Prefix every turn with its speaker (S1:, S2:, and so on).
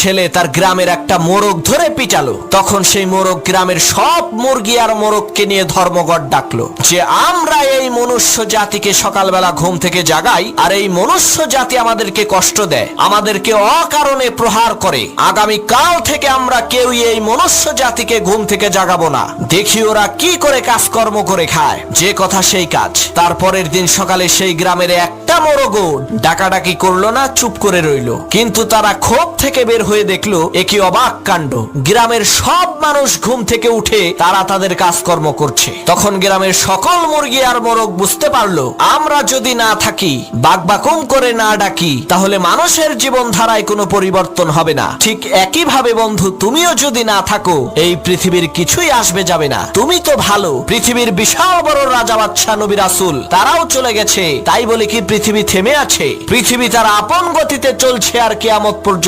S1: ছেলে তার গ্রামের একটা মোরগ ধরে পিটালো। তখন সেই মোরগ গ্রামের সব মুরগি আর মোরগকে নিয়ে ধর্মঘট ডাকলো যে আমরা এই মনুষ্য জাতিকে সকালবেলা ঘুম থেকে জাগাই, আর এই মনুষ্য জাতি আমাদেরকে কষ্ট দেয়, আমাদেরকে অকারণে প্রহার করে। আগামী কাল থেকে আমরা কেউই এই মনুষ্য জাতিকে ঘুম থেকে জাগাবো না। দেখি ওরা কি করে কাজকর্ম করে খায়। যে কথা সেই কাজ। তারপরের দিন সকালে সেই গ্রামের একটা মোরগও ডাকাডাকি করলো না, চুপ করে রইলো। কিন্তু তারা ক্ষোভ থেকে বের হয়ে দেখলো একই অবাক কাণ্ড, গ্রামের সব মানুষ ঘুম থেকে উঠে তারা তাদের কাজকর্ম করছে। তখন গ্রামের সকল মুরগি আর মোরগ বুঝতে পারলো আমরা যদি না থাকি, বাকবাকুম করে না ডাকি, তাহলে মানুষের জীবন ধারায় কোনো পরিবর্তন হবে না। ঠিক একই ভাবে বন্ধু, তুমিও যদি না থাকো এই পৃথিবীর কিছুই আসবে যাবে না। তুমি তো ভালো, পৃথিবীর বিশাল বড় রাজা বাদশাহ নবী রাসূল তারাও চলে গেছে, তাই বলে কি পৃথিবী থেমে আছে? পৃথিবী তার আপন গতিতে চলছে আর কিয়ামত পর্যন্ত